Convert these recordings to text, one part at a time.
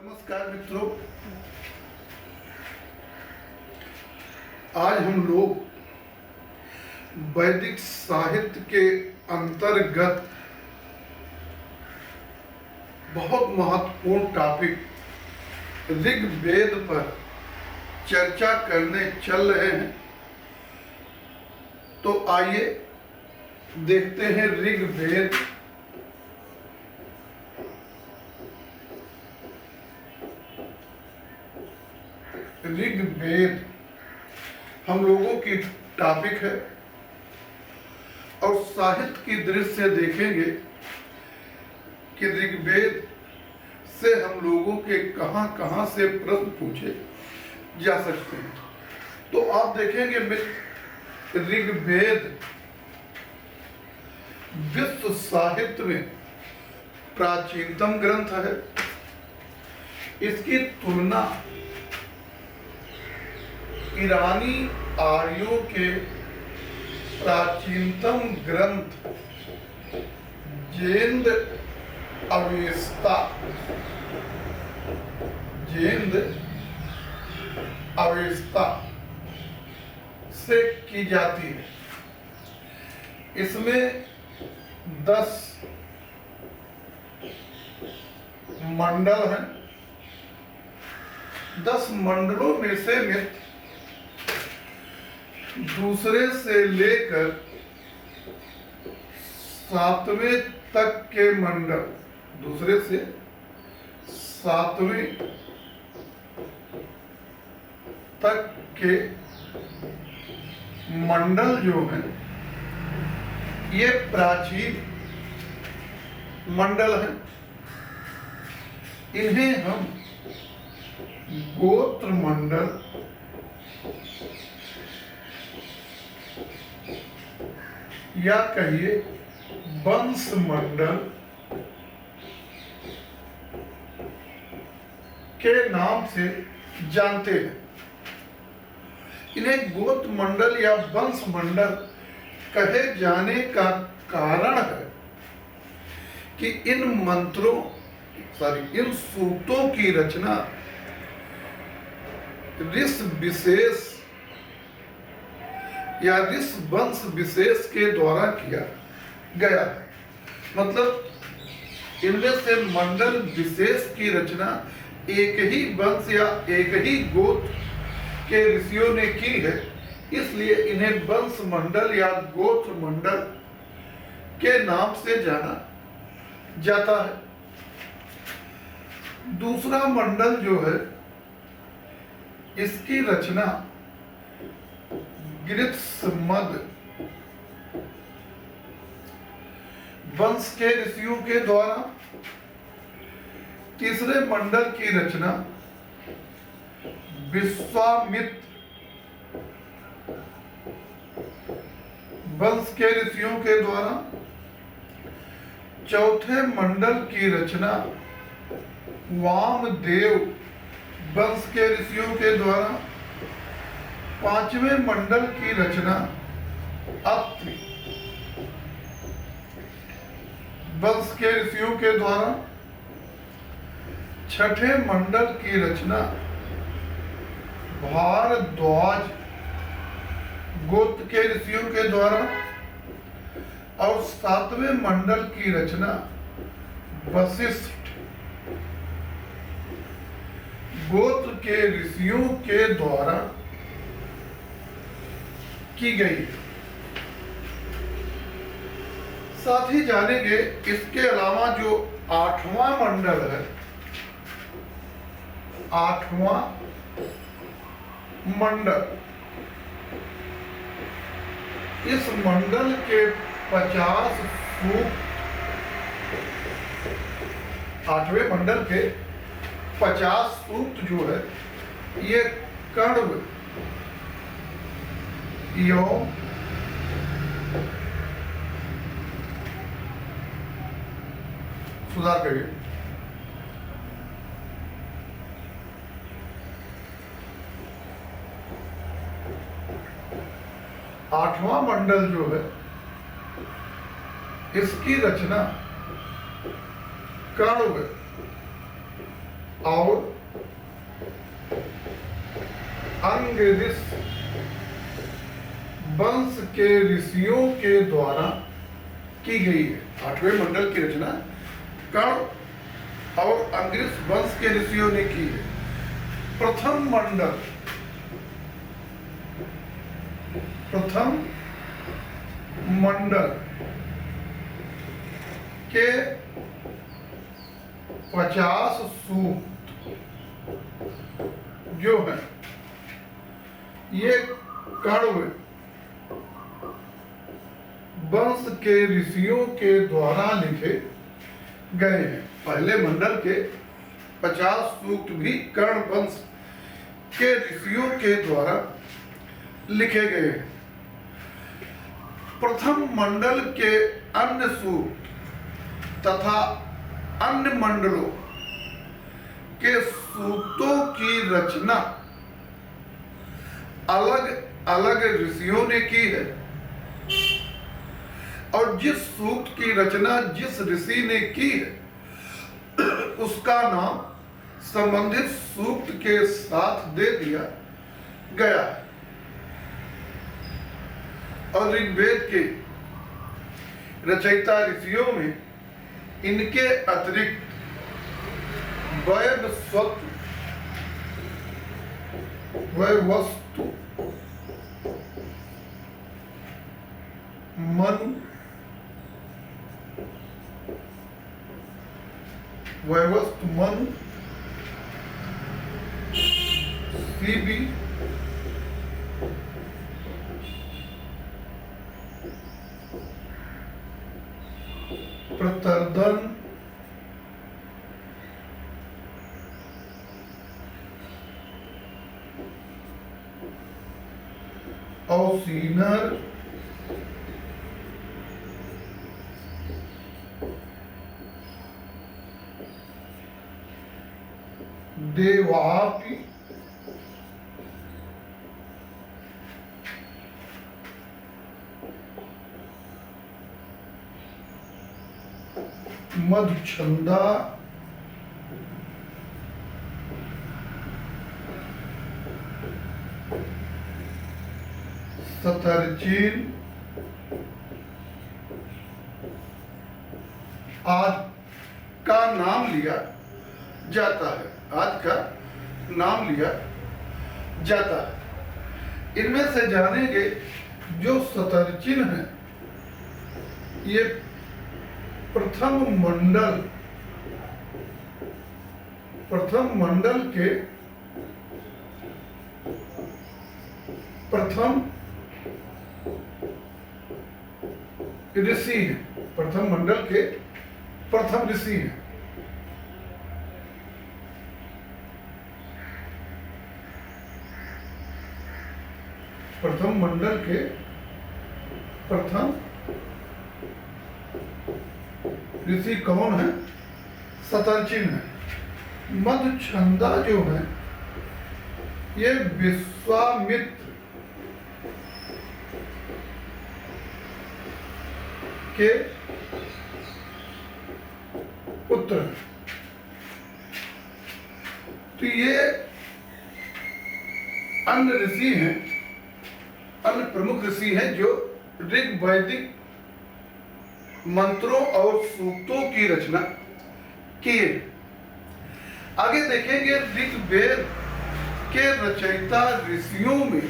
नमस्कार मित्रों, आज हम लोग वैदिक साहित्य के अंतर्गत बहुत महत्वपूर्ण टॉपिक ऋग्वेद पर चर्चा करने चल रहे हैं। तो आइए देखते हैं ऋग्वेद हम लोगों की टॉपिक है और साहित्य की दृष्टि से देखेंगे कि ऋग्वेद से हम लोगों के कहां से प्रश्न पूछे जा सकते हैं। तो आप देखेंगे ऋग्वेद विश्व साहित्य में प्राचीनतम ग्रंथ है। इसकी तुलना ईरानी आर्यों के प्राचीनतम ग्रंथ जेंद अवेस्ता से की जाती है। इसमें 10 मंडल हैं। 10 मंडलों में से दूसरे से लेकर 7वें तक के मंडल, दूसरे से 7वें तक के मंडल जो हैं ये प्राचीन मंडल हैं। इन्हें हम गोत्र मंडल या कहिए वंश मंडल के नाम से जानते हैं। इन्हें गोत्र मंडल या वंश मंडल कहे जाने का कारण है कि इन सूक्तों की रचना ऋषि विशेष या ऋषि वंश विशेष के द्वारा किया गया है। मतलब इनमें से मंडल विशेष की रचना एक ही वंश या एक ही गोत्र के ऋषियों ने की है, इसलिए इन्हें वंश मंडल या गोत्र मंडल के नाम से जाना जाता है। दूसरा मंडल जो है इसकी रचना गृत्समद वंश के ऋषियों के द्वारा, तीसरे मंडल की रचना विश्वामित्र वंश के ऋषियों के द्वारा, चौथे मंडल की रचना वामदेव वंश के ऋषियों के द्वारा, पांचवें मंडल की रचना अत्रि वंश के ऋषियों के द्वारा, छठे मंडल की रचना भारद्वाज गोत्र के ऋषियों के द्वारा और सातवें मंडल की रचना वशिष्ठ गोत्र के ऋषियों के द्वारा की गई। साथ ही जानेंगे इसके अलावा जो 8वां मंडल है, 8वां मंडल, इस मंडल के 50 सूक्त, 8वें मंडल के 50 सूक्त जो है ये कण्व एवं सुधार करिए 8वां मंडल जो है इसकी रचना कण्व और अंगिरिस वंश के ऋषियों के द्वारा की गई है। आठवें मंडल की रचना कर्ण और अंगिरिस वंश के ऋषियों ने की है। प्रथम मंडल के 50 सूक्त जो है ये कण्व वंश के ऋषियों के द्वारा लिखे गए हैं। पहले मंडल के 50 सूक्त भी कर्ण वंश के ऋषियों के द्वारा लिखे गए हैं। प्रथम मंडल के अन्य सूक्त तथा अन्य मंडलों के सूक्तों की रचना अलग अलग ऋषियों ने की है और जिस सूक्त की रचना जिस ऋषि ने की है उसका नाम संबंधित सूक्त के साथ दे दिया गया है। और ऋग्वेद के रचयिता ऋषियों में इनके अतिरिक्त वैवस्वत मनु सीबी प्रतर्दन औसीनर देवापि मधुछंदा सतर्जीन आज का नाम लिया जाता है। आज का नाम लिया जाता है। इनमें से जानेंगे जो सतर्जिन है ये प्रथम मंडल के प्रथम ऋषि हैं। प्रथम मंडल के प्रथम ऋषि हैं। प्रथम मंडल के प्रथम ऋषि कौन है? सतर्जिन है। मधुछंदा जो है ये विश्वामित्र के पुत्र हैं। तो ये अन्य ऋषि हैं, अन्य प्रमुख ऋषि हैं जो ऋग वैदिक मंत्रों और सूक्तों की रचना किए। आगे देखेंगे ऋग्वेद के रचयिता ऋषियों में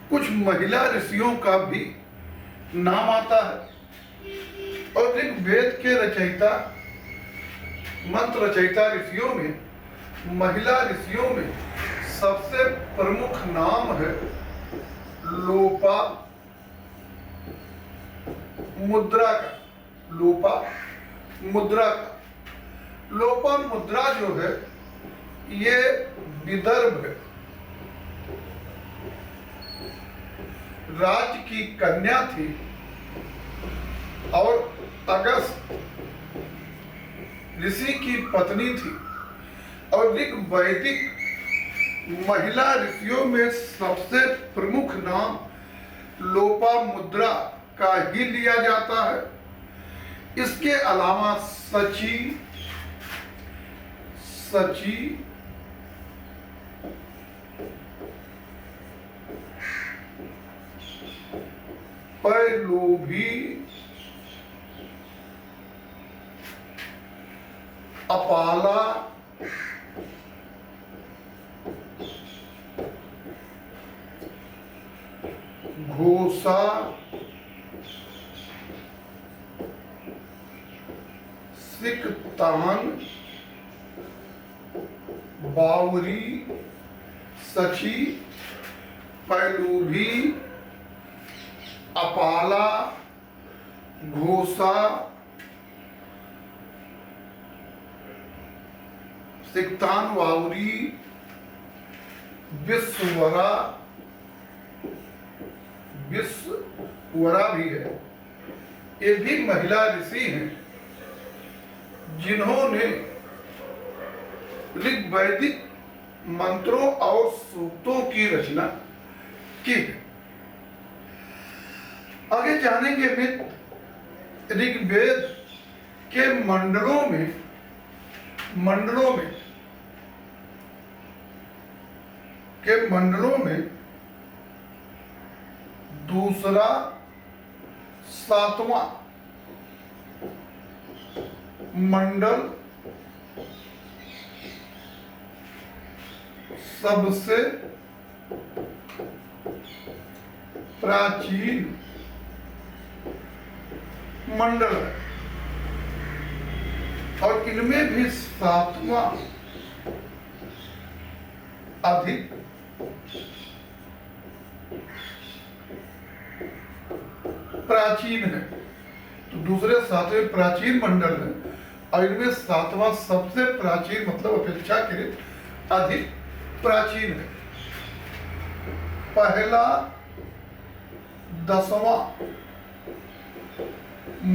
कुछ महिला ऋषियों का भी नाम आता है और ऋग्वेद के रचयिता मंत्र रचयिता ऋषियों में महिला ऋषियों में सबसे प्रमुख नाम है लोपा मुद्रा का। लोपा मुद्रा जो है ये विदर्भ राज्य की कन्या थी और अगस्त ऋषि की पत्नी थी और ऋग वैदिक महिला ऋषियों में सबसे प्रमुख नाम लोपा मुद्रा का ही लिया जाता है। इसके अलावा सची, सची, पैलोभी, अपाला, घोषा, सिकतान, बावरी, सची, पैलोभी, अपाला, घोषा, सिकतान, वावरी, विश्ववरा, विश्ववरा भी है। ये भी महिला ऋषि हैं जिन्होंने ऋग्वैदिक मंत्रों और सूक्तों की रचना की है। आगे जानेंगे मित्र, ऋग्वेद के मंडलों में दूसरा 7वां मंडल सबसे प्राचीन मंडल है और इनमें भी 7वां अधिक प्राचीन है। तो दूसरे 7वें प्राचीन मंडल है और इनमें 7वां सबसे प्राचीन मतलब अपेक्षाकृत अधिक प्राचीन है। पहला 10वां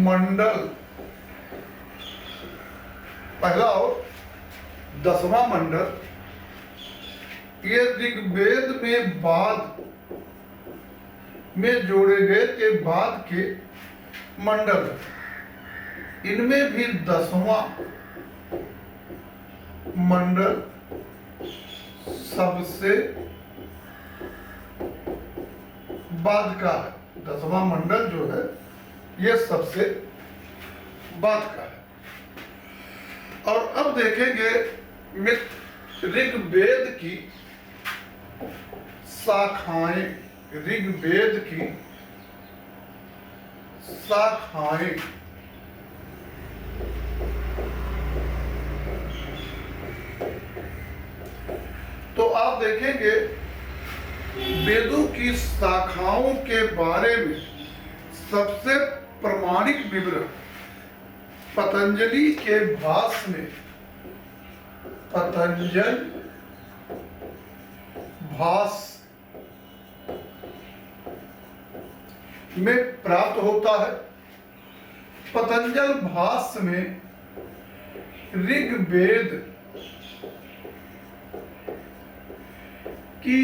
मंडल, पहला और 10वां मंडल ये ऋग्वेद में बाद में जोड़े गए के बाद के मंडल, इनमें भी 10वां मंडल सबसे बाद का है। 10वां मंडल जो है ये सबसे बाद का है। और अब देखेंगे मित्र ऋग्वेद की शाखाएं, ऋग्वेद की शाखाएं। तो आप देखेंगे वेदों की शाखाओं के बारे में सबसे प्रमाणिक विवरण पतंजलि के भाष्य में, पतंजल भाष्य में प्राप्त होता है। पतंजल भाष्य में ऋग्वेद की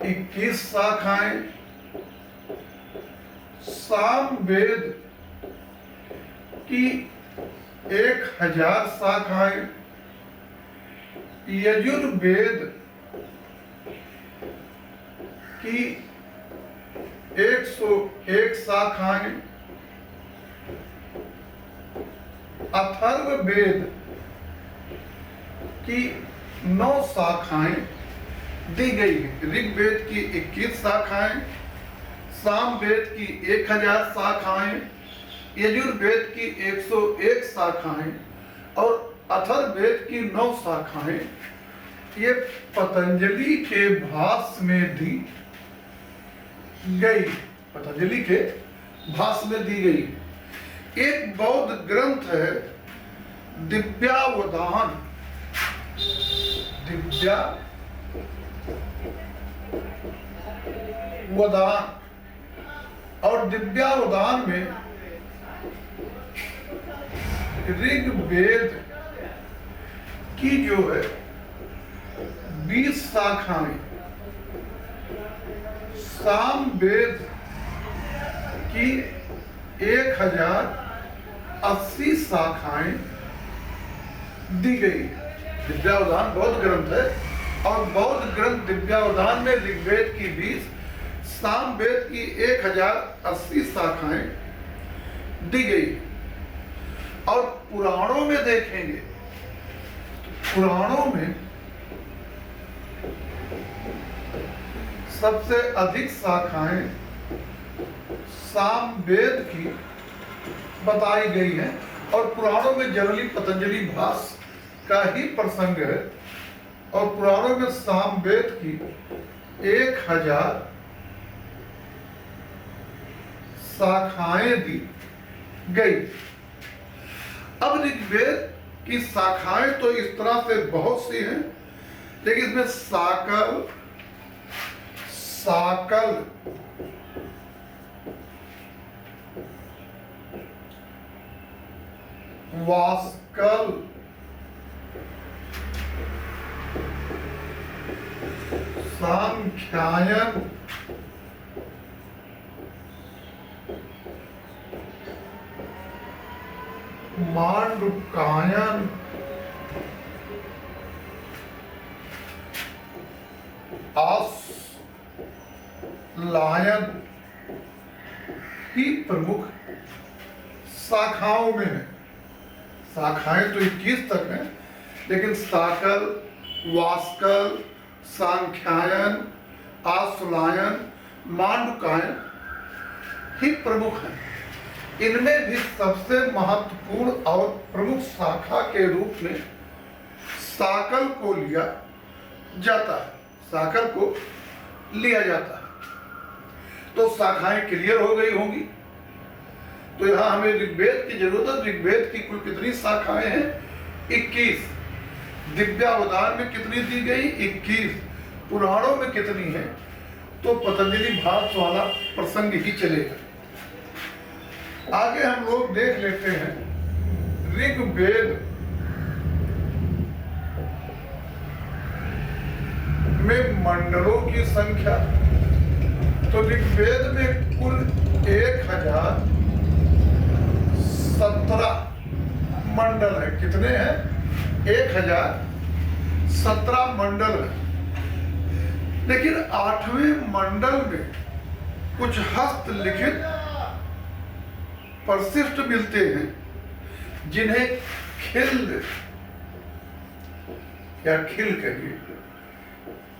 21 शाखाएं, सामवेद की 1000 शाखाएं, यजुर्वेद की 101 शाखाएं, अथर्ववेद की 9 शाखाएं दी गई है। ऋग्वेद की 21 शाखाएं, सामवेद की 1000 शाखाएं, यजुर्वेद की 101 शाखाएं और अथर्ववेद की 9 शाखाएं ये पतंजलि के भाष्य में दी गई, पतंजलि के भाष्य में दी गई। एक बौद्ध ग्रंथ है दिव्यावधान, और दिव्यावधान में ऋग्वेद की जो है 20 शाखाएं, सामवेद की 1080 शाखाएं दी गई। दिव्यावधान बौद्ध ग्रंथ है, और बौद्ध ग्रंथ दिव्यावधान में ऋग्वेद की 20, सामवेद की 1080 शाखाएं दी गई। और पुराणों में देखेंगे, पुराणों में सबसे अधिक शाखाएं सामवेद की बताई गई हैं, और पुराणों में जनरली पतंजलि भाष्य का ही प्रसंग है, और पुराणों में सामवेद की 1000 शाखाएं दी गई। अब ऋग्वेद की शाखाएं तो इस तरह से बहुत सी हैं, लेकिन इसमें साकल, साकल, वास्कल, सांख्यायन, मांडुकायन, आस्लायन ही प्रमुख शाखाओं में है। शाखाएं तो 21 तक हैं, लेकिन साकल, वास्कल, सांख्यायन, आस्लायन, मांडुकायन ही प्रमुख हैं। इनमें भी सबसे महत्वपूर्ण और प्रमुख शाखा के रूप में साकल को लिया जाता है, साकल को लिया जाता है। तो शाखाएं क्लियर हो गई होंगी। तो यहां हमें ऋग्वेद की जरूरत है। ऋग्वेद की कुल कितनी शाखाएं हैं? 21। दिव्यावधान में कितनी दी गई? 21। पुराणों में कितनी है? तो पतंजलि भाष्य वाला प्रसंग ही चलेगा। आगे हम लोग देख लेते हैं ऋग्वेद में मंडलों की संख्या। तो ऋग्वेद में कुल 1017 मंडल है। कितने हैं? 1017 मंडल है। लेकिन 8वें मंडल में कुछ हस्तलिखित परिशिष्ट मिलते हैं, जिन्हें खिल या खिल कहिए,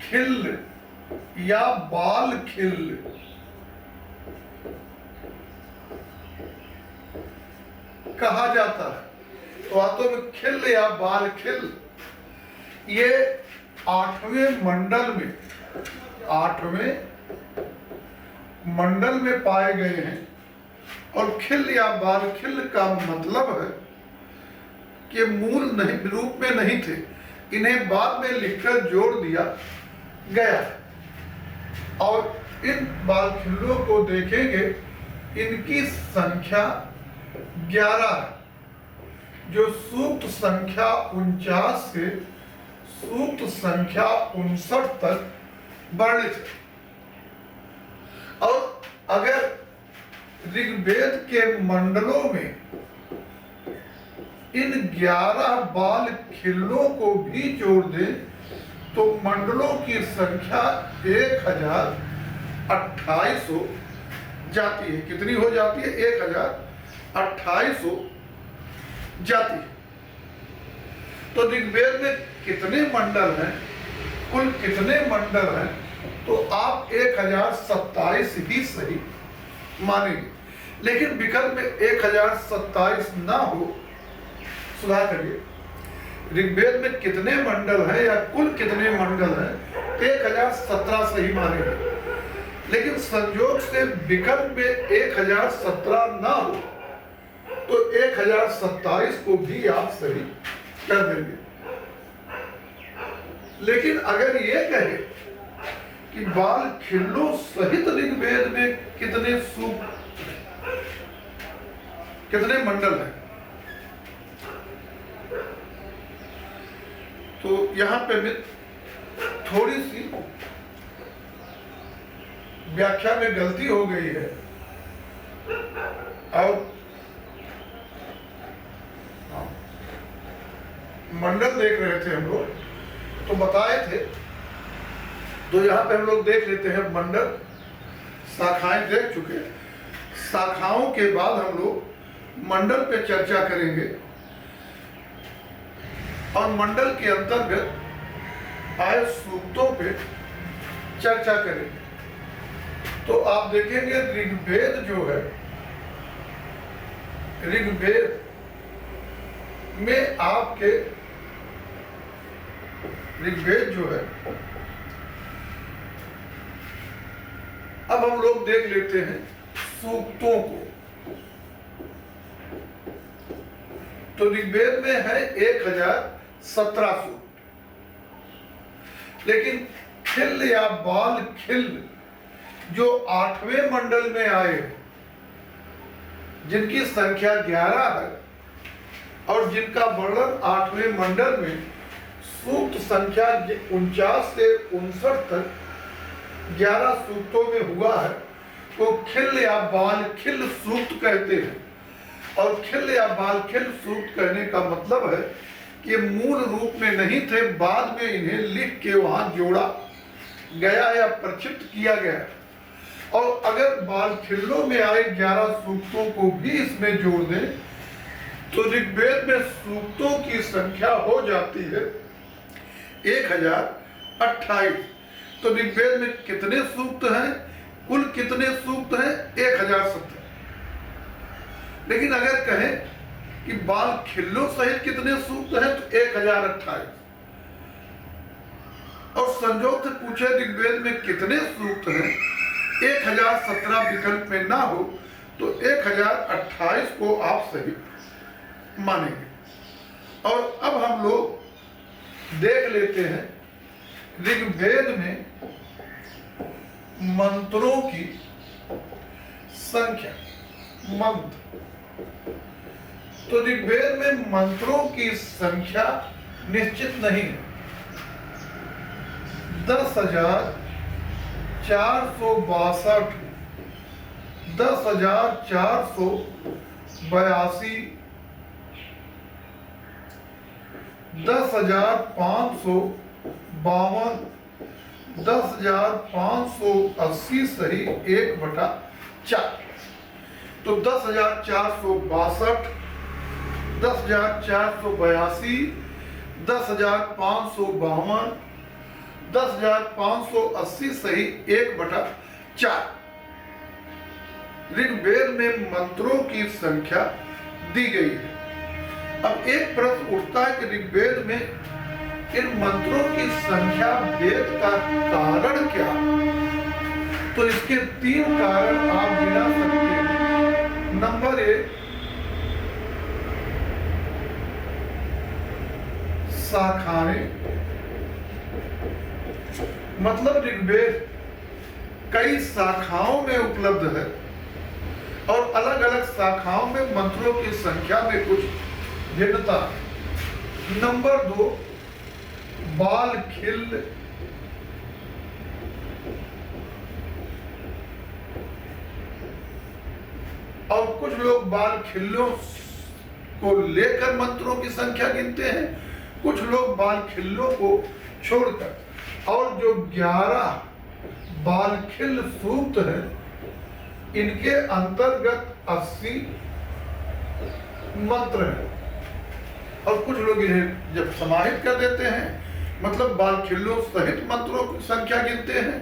खिल या बाल खिल कहा जाता है। तो वास्तव में खिल या बाल खिल ये 8वें मंडल में, 8वें मंडल में पाए गए हैं। और खिल या बाल खिल का मतलब है कि मूल नहीं, रूप में नहीं थे, इन्हें बाद में लिखकर जोड़ दिया गया। और इन बाल खिल्लों को देखेंगे, इनकी संख्या 11 है, जो सूक्त संख्या 49 से सूक्त संख्या 59 तक वर्णित है। और अगर ऋग्वेद के मंडलों में इन 11 बाल खिल्लों को भी जोड़ दें तो मंडलों की संख्या 1028 हो जाती है। कितनी हो जाती है? 1028 हो जाती है। तो ऋग्वेद में कितने मंडल हैं, कुल कितने मंडल हैं? तो आप 1027 ही सही मानेंगे। लेकिन विकल्प में 1027 ना हो, सुधार करिए। ऋग्वेद में कितने मंडल हैं या कुल कितने मंडल हैं? 1017 सही मानेंगे। लेकिन संयोग से विकल्प में 1017 ना हो तो 1027 को भी आप सही कर देंगे। लेकिन अगर ये कहे कि बाल खिल्लों सहित ऋग्वेद में कितने सूक्त, कितने मंडल हैं, तो यहां पे मैं थोड़ी सी व्याख्या में गलती हो गई है। और मंडल देख रहे थे हम लोग, तो बताए थे, तो यहाँ पे हम लोग देख लेते हैं मंडल, शाखाएं देख चुके। शाखाओं के बाद हम लोग मंडल पे चर्चा करेंगे और मंडल के अंतर्गत आए सूक्तों पे चर्चा करेंगे। तो आप देखेंगे ऋग्वेद जो है, ऋग्वेद में आपके ऋग्वेद जो है, अब हम लोग देख लेते हैं सूक्तों को। तो ऋग्वेद में है 1017 सूक्त, लेकिन खिल या बाल खिल जो 8वें मंडल में आए, जिनकी संख्या 11 है और जिनका वर्णन 8वें मंडल में सूक्त संख्या 49 से 59 तक 11 सूक्तों में हुआ है, को खिल या बाल खिल सूक्त कहते हैं। और खिल या बाल खिल सूक्त कहने का मतलब है कि मूल रूप में नहीं थे, बाद में इन्हें लिख के वहां जोड़ा गया या प्रक्षिप्त किया गया। और अगर बाल खिल्लों में आए 11 सूक्तों को भी इसमें जोड़ दें तो ऋग्वेद में सूक्तों की संख्या हो जाती है 1028। तो ऋग्वेद में कितने सूक्त हैं, कुल कितने सूक्त हैं? 1017। लेकिन अगर कहें कि बाल खिल्लों सहित कितने सूक्त हैं तो 1028। और संजोग से पूछे ऋग्वेद में कितने सूक्त हैं, 1017 विकल्प में ना हो तो 1028 को आप सही मानेंगे। और अब हम लोग देख लेते हैं ऋग्वेद में मंत्रों की संख्या। मंत्र, तो ऋग्वेद में मंत्रों की संख्या निश्चित नहीं है। 10,462, 10,482, 10,552, 10,580 सही 1/4। तो 10,462, 10,482, 10,552, 10,580 सही 1/4 ऋग्वेद में मंत्रों की संख्या दी गई है। अब एक प्रश्न उठता है कि ऋग्वेद में इन मंत्रों की संख्या वेद का कारण क्या? तो इसके 3 कारण आप गिना सकते हैं। नंबर 1, शाखाएं, मतलब ऋग्वेद कई शाखाओं में उपलब्ध है और अलग अलग शाखाओं में मंत्रों की संख्या में कुछ भिन्नता। नंबर 2, बाल खिल, और कुछ लोग बाल खिल्लों को लेकर मंत्रों की संख्या गिनते हैं, कुछ लोग बाल खिल्लों को छोड़कर। और जो 11 बाल खिल सूक्त हैं, इनके अंतर्गत 80 मंत्र हैं। और कुछ लोग इन्हें जब समाहित कर देते हैं, मतलब बाल खिल्लों सहित मंत्रों की संख्या गिनते हैं,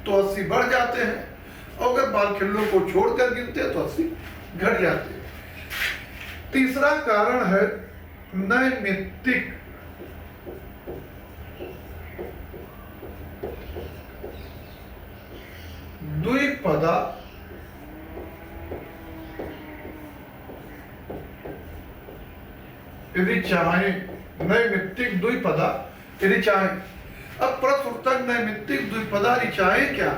तो 80 बढ़ जाते हैं। और अगर बाल खिल्लों को छोड़कर गिनते हैं तो 80 घट जाते हैं। तीसरा कारण है नैमित्तिक। द्विपदा, ऋचाएं, नैमित्तिक द्विपदा ऋचाएं। अब प्रश्न उठता है नैमित्तिक द्विपदा ऋचाएं क्या?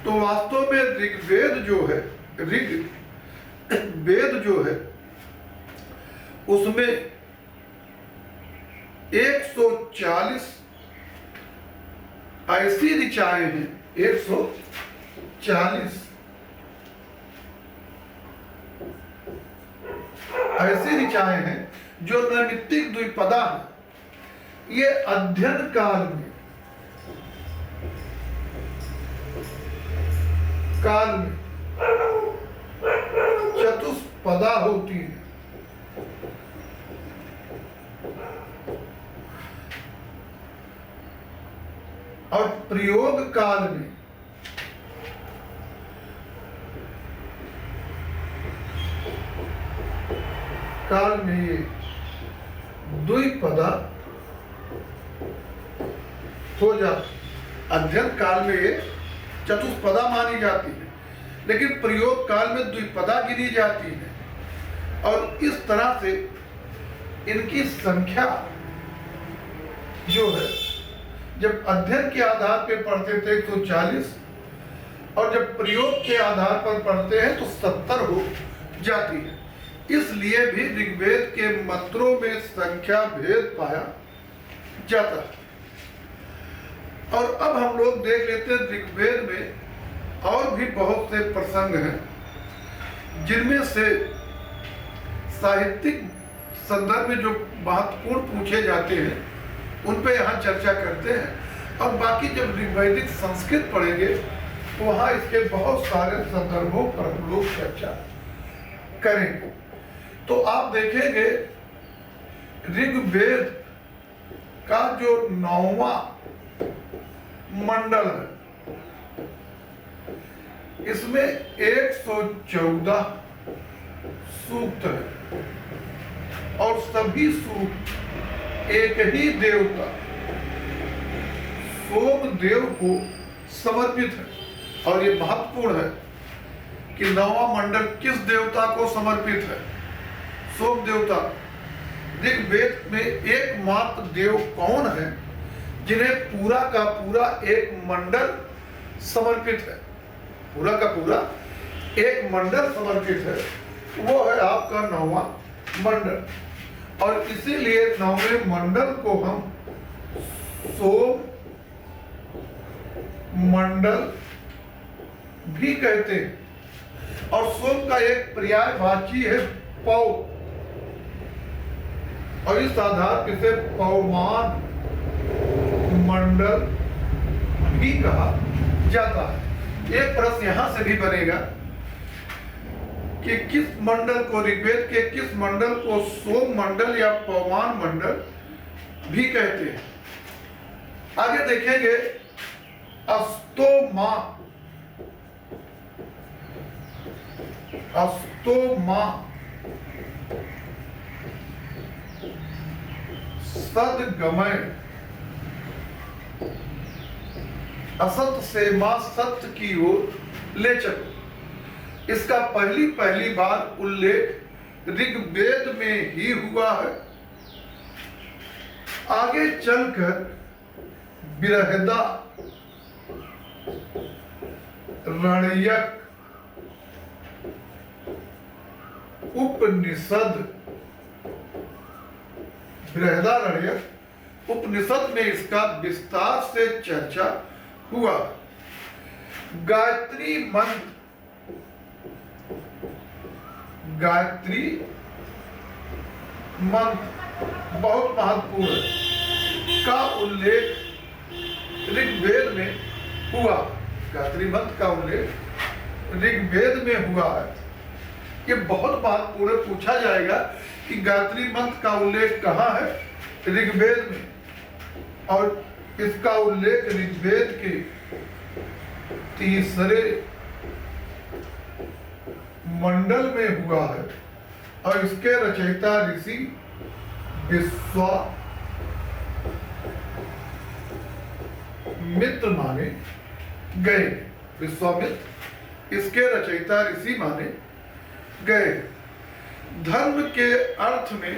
तो वास्तव में ऋग्वेद जो है, ऋग्वेद जो है उसमें 140 ऐसी ऋचाएं हैं, 140 ऐसी ऋचाएं हैं जो नैमित्तिक द्विपदा है, ये अध्ययन काल में चतुष्पदा होती है, और प्रयोग काल में ये द्विपदा हो जाती। अध्ययन काल में ये चतुष्पदा मानी जाती है, लेकिन प्रयोग काल में द्विपदा गिनी जाती है। और इस तरह से इनकी संख्या जो है, जब अध्ययन के आधार पर पढ़ते थे 140, और जब प्रयोग के आधार पर पढ़ते हैं तो 70 हो जाती है। इसलिए भी ऋग्वेद के मंत्रों में संख्या भेद पाया जाता है। और अब हम लोग देख लेते हैं ऋग्वेद में और भी बहुत से प्रसंग हैं, जिनमें से साहित्यिक संदर्भ में जो महत्वपूर्ण पूछे जाते हैं उन पे यहाँ चर्चा करते हैं। और बाकी जब वैदिक संस्कृत पढ़ेंगे तो वहाँ इसके बहुत सारे संदर्भों पर हम लोग चर्चा करेंगे। तो आप देखेंगे ऋग्वेद का जो 9वां मंडल है, इसमें 114 सूक्त है, और सभी सूक्त एक ही देवता सोमदेव को समर्पित है। और ये महत्वपूर्ण है कि 9वां मंडल किस देवता को समर्पित है? सोम देवता। ऋग्वेद में एकमात्र देव कौन है जिन्हें पूरा का पूरा एक मंडल समर्पित है? पूरा का पूरा एक मंडल समर्पित है, वो है आपका 9वां मंडल। और इसीलिए 9वें मंडल को हम सोम मंडल भी कहते हैं। और सोम का एक पर्यायवाची है पौ, और इस आधार पर इसे पौमान मंडल भी कहा जाता है। एक प्रश्न यहां से भी बनेगा कि किस मंडल को, ऋग्वेद के किस मंडल को सोम मंडल या पौमान मंडल भी कहते हैं? आगे देखेंगे अस्तोमा। अस्तोमा सदगमय, असत से मां सत्य की ओर ले चलो। इसका पहली बार उल्लेख ऋग्वेद में ही हुआ है। आगे चलकर बृहदा, रणयक, उपनिषद, बृहदारण्यक उपनिषद में इसका विस्तार से चर्चा हुआ। गायत्री मंत्र, गायत्री मंत्र बहुत महत्वपूर्ण है, का उल्लेख ऋग्वेद में हुआ। गायत्री मंत्र का उल्लेख ऋग्वेद में हुआ है। ये बहुत महत्वपूर्ण पूछा जाएगा कि गायत्री मंत्र का उल्लेख कहाँ है? ऋग्वेद में, और इसका उल्लेख ऋग्वेद के 3रे मंडल में हुआ है। और इसके रचयिता ऋषि विश्वामित्र माने गए। विश्वामित्र इसके रचयिता ऋषि माने गए। धर्म के अर्थ में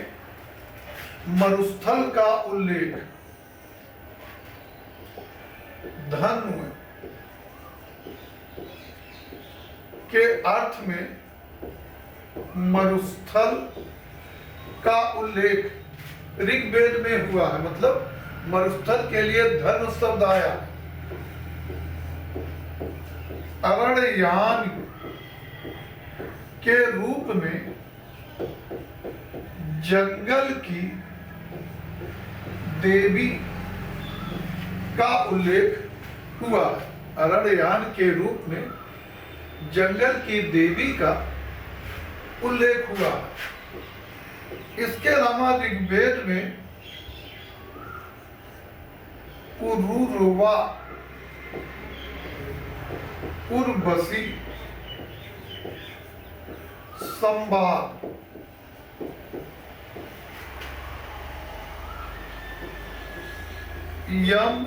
मरुस्थल का उल्लेख, धर्म के अर्थ में मरुस्थल का उल्लेख ऋग्वेद में हुआ है। मतलब मरुस्थल के लिए धर्म शब्द आया। अरण्ययान के रूप में जंगल की देवी का उल्लेख हुआ। अरण्ययान के रूप में जंगल की देवी का उल्लेख हुआ। इसके अलावा ऋग्वेद में पुरुरवा, उर्वशी, संवाद, यम,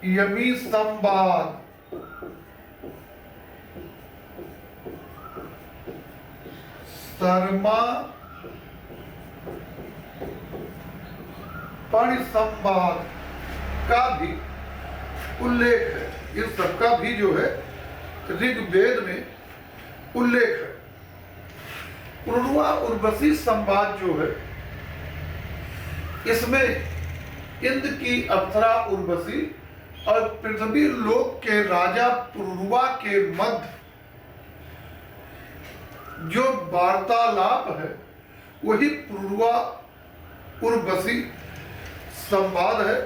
यमी संवाद, शर्मा परिसंवाद का भी उल्लेख है। इस सबका भी जो है ऋग्वेद में उल्लेख है। पुरुरवा उर्वशी संवाद जो है, इसमें इंद्र की अप्सरा उर्वशी और पृथ्वी लोक के राजा पुरुरवा के मध्य जो वार्तालाप है, वही पुरुरवा उर्वशी संवाद है।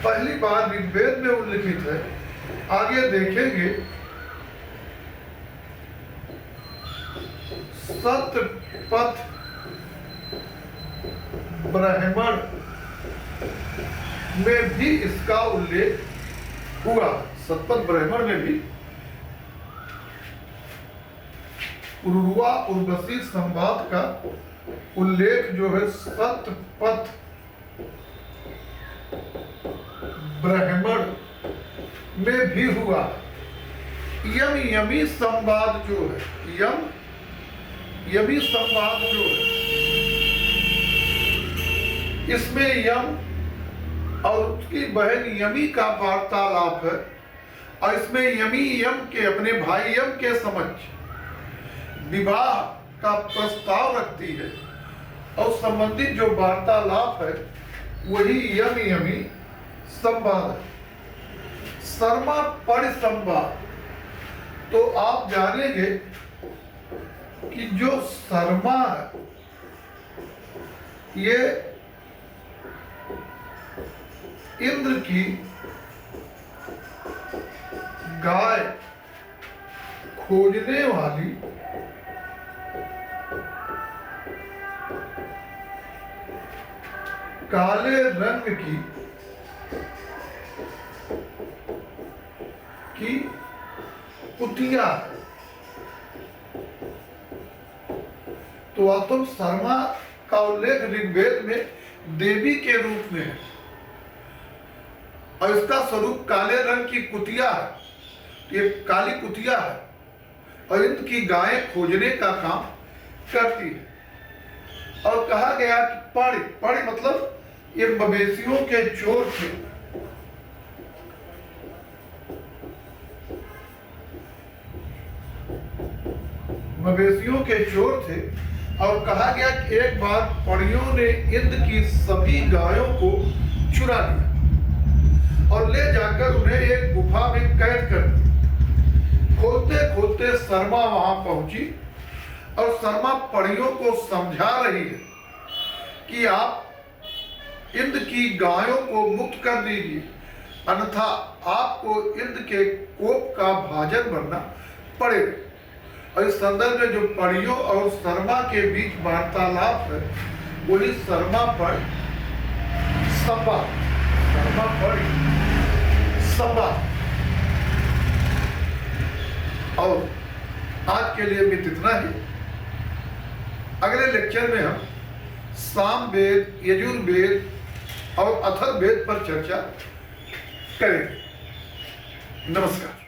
पहली बार ऋग्वेद में उल्लिखित है। आगे देखेंगे सतपथ ब्राह्मण में भी इसका उल्लेख हुआ। सतपथ ब्राह्मण में भी पुरुरवा उर्वशी संवाद का उल्लेख जो है सतपथ ब्राह्मण में भी हुआ। यम यमी संवाद जो है, यम यमी संवाद जो है, इसमें यम और उसकी बहन यमी का वार्तालाप है और इसमें यमी यम के अपने भाई यम के समक्ष विवाह का प्रस्ताव रखती है और संबंधित जो वार्तालाप है वही यम यमी संवाद है। शर्मा परिसंवाद, तो आप जानेंगे कि जो शर्मा है ये इंद्र की गाय खोजने वाली काले रंग की कुतिया है। तो तुम शर्मा का उल्लेख ऋग्वेद में देवी के रूप में है और इसका स्वरूप काले रंग की कुतिया है। ये काली कुतिया है और इंद्र की गायें खोजने का काम करती है। और कहा गया कि पाणी, पाणी मतलब ये मवेशियों के चोर थे। मवेशियों के चोर थे और कहा गया कि एक बार परियों ने इंद्र की सभी गायों को चुरा लिया और ले जाकर उन्हें एक गुफा में कैद कर दिया। खोलते खोलते शर्मा वहां पहुंची और शर्मा परियों को समझा रही है कि आप इंद्र की गायों को मुक्त कर दीजिए, अन्यथा आपको इंद्र के कोप का भाजन बनना पड़ेगा। और इस संदर्भ में जो परियों और शर्मा के बीच वार्तालाप है वही शर्मा पर संवाद, शर्मा पर संवाद। और आज के लिए भी इतना ही। अगले लेक्चर में हम सामवेद, यजुर्वेद और अथर्ववेद पर चर्चा करेंगे। नमस्कार।